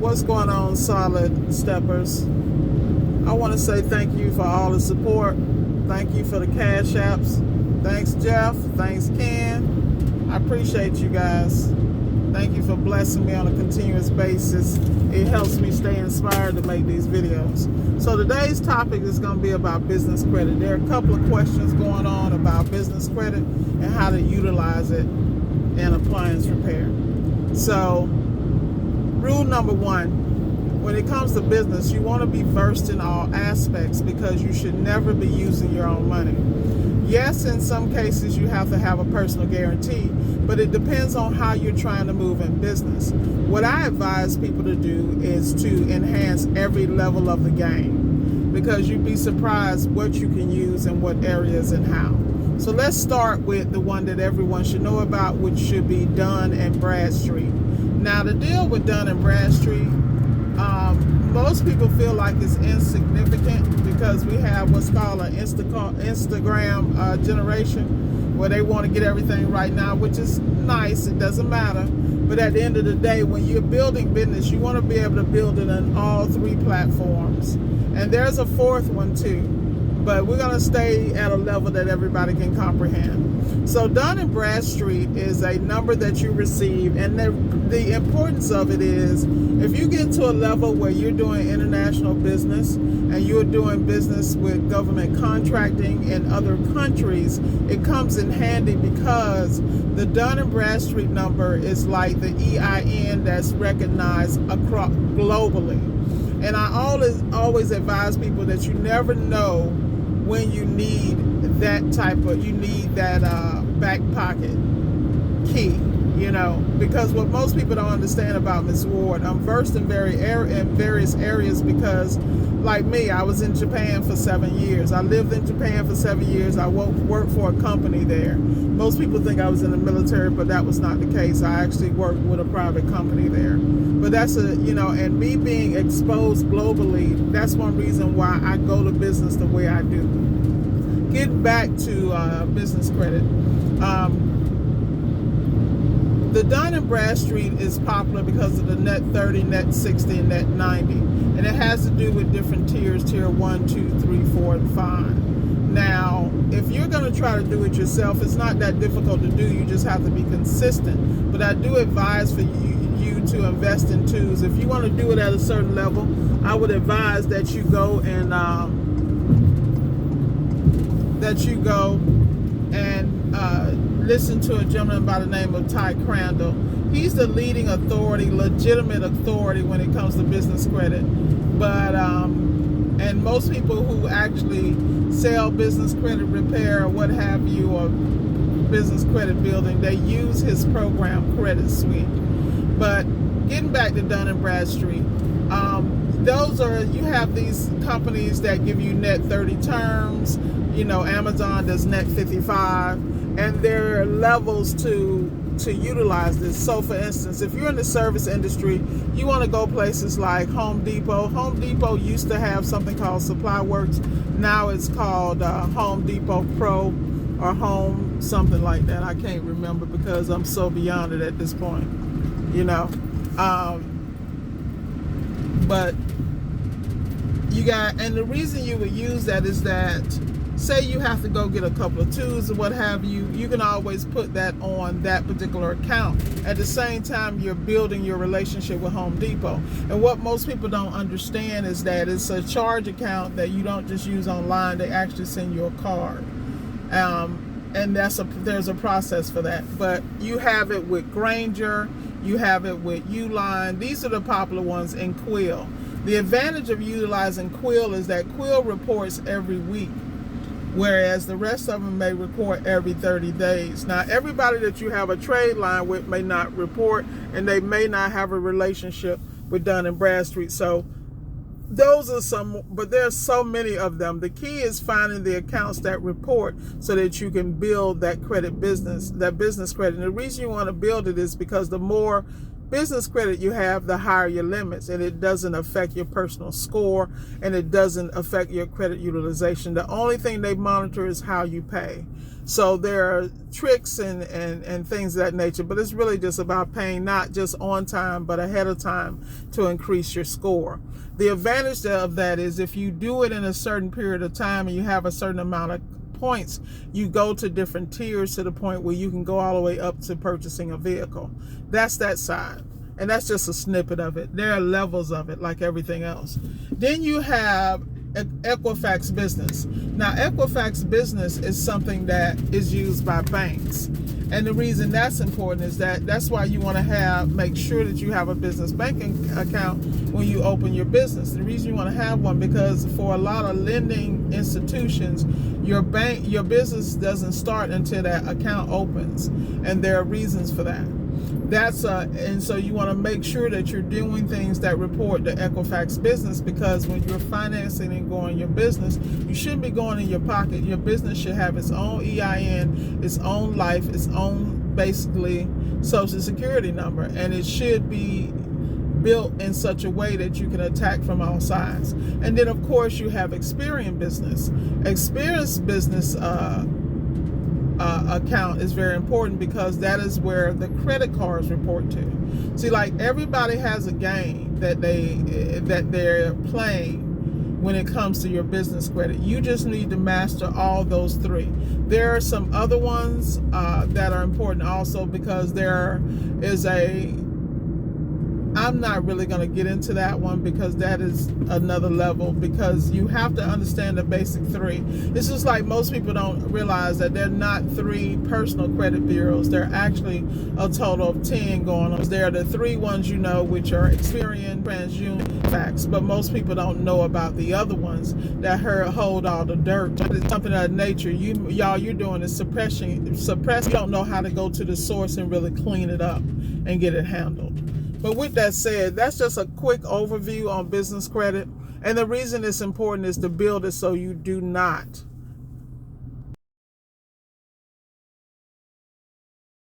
What's going on, solid steppers? I want to say thank you for all the support. Thank you for the cash apps. Thanks, Jeff. Thanks, Ken. I appreciate you guys. Thank you for blessing me on a continuous basis. It helps me stay inspired to make these videos. So today's topic is going to be about business credit. There are a couple of questions going on about business credit and how to utilize it in appliance repair. So rule number one, when it comes to business, you want to be versed in all aspects because you should never be using your own money. Yes, in some cases you have to have a personal guarantee, but it depends on how you're trying to move in business. What I advise people to do is to enhance every level of the game, because you'd be surprised what you can use in what areas and how. So let's start with the one that everyone should know about, which should be Dun & Bradstreet. Now, the deal with Dun & Bradstreet, most people feel like it's insignificant because we have what's called an Instagram generation where they want to get everything right now, which is nice. It doesn't matter. But at the end of the day, when you're building business, you want to be able to build it on all three platforms. And there's a fourth one too. But we're going to stay at a level that everybody can comprehend. So Dun & Bradstreet is a number that you receive, and the importance of it is if you get to a level where you're doing international business and you're doing business with government contracting in other countries, it comes in handy because the Dun & Bradstreet number is like the EIN that's recognized across globally. And I always advise people that you never know when you need that back pocket key, because what most people don't understand about Miss Ward, I'm versed in various areas because, like me, I was in Japan for 7 years. I lived in Japan for 7 years. I worked for a company there. Most people think I was in the military, but that was not the case. I actually worked with a private company there. But that's and me being exposed globally, that's one reason why I go to business the way I do. Getting back to business credit. The Dun & Bradstreet is popular because of the net 30, net 60, and net 90. And it has to do with different tiers, tier 1, 2, 3, 4, and 5. Now, if you're going to try to do it yourself, it's not that difficult to do. You just have to be consistent. But I do advise for you to invest in twos. If you want to do it at a certain level, I would advise that you go and listen to a gentleman by the name of Ty Crandall. He's the leading authority, legitimate authority when it comes to business credit. But and most people who actually sell business credit repair or what have you, or business credit building, they use his program Credit Suite. But getting back to Dun & Bradstreet, you have these companies that give you net 30 terms. Amazon does net 55, and there are levels to utilize this. So for instance, if you're in the service industry, you want to go places like Home Depot. Home Depot used to have something called Supply Works. Now it's called Home Depot Pro or Home something like that. I can't remember because I'm so beyond it at this point, but and the reason you would use that is that, say you have to go get a couple of tools or what have you, you can always put that on that particular account. At the same time, you're building your relationship with Home Depot. And what most people don't understand is that it's a charge account that you don't just use online. They actually send you a card. And there's a process for that. But you have it with Granger, you have it with Uline. These are the popular ones in Quill. The advantage of utilizing Quill is that Quill reports every week, whereas the rest of them may report every 30 days. Now, everybody that you have a trade line with may not report, and they may not have a relationship with Dun & Bradstreet. So those are some, but there's so many of them. The key is finding the accounts that report so that you can build that business credit. And the reason you want to build it is because the more business credit you have, the higher your limits, and it doesn't affect your personal score, and it doesn't affect your credit utilization. The only thing they monitor is how you pay. So there are tricks and things of that nature, but it's really just about paying not just on time, but ahead of time to increase your score. The advantage of that is if you do it in a certain period of time and you have a certain amount of points, you go to different tiers to the point where you can go all the way up to purchasing a vehicle. That's that side. And that's just a snippet of it. There are levels of it like everything else. Then you have Equifax Business. Now, Equifax Business is something that is used by banks. And the reason that's important is that's why you want to make sure that you have a business banking account when you open your business. The reason you want to have one, because for a lot of lending institutions, your business doesn't start until that account opens, and there are reasons for that. And so you want to make sure that you're doing things that report to Equifax Business, because when you're financing and growing your business, you shouldn't be going in your pocket. Your business should have its own EIN, its own life, its own basically social security number, and it should be built in such a way that you can attack from all sides. And then of course you have Experience Business. Experience Business account is very important because that is where the credit cards report to. See, like everybody has a game that they're playing when it comes to your business credit. You just need to master all those three. There are some other ones that are important also, because there is I'm not really going to get into that one because that is another level, because you have to understand the basic three. It's just like most people don't realize that they're not 3 personal credit bureaus. They're actually a total of 10 going on. There are the 3 ones you know, which are Experian, TransUnion, Fax, but most people don't know about the other ones that hold all the dirt. It's something of that nature. You're doing is suppressing. You don't know how to go to the source and really clean it up and get it handled. But with that said, that's just a quick overview on business credit. And the reason it's important is to build it so you do not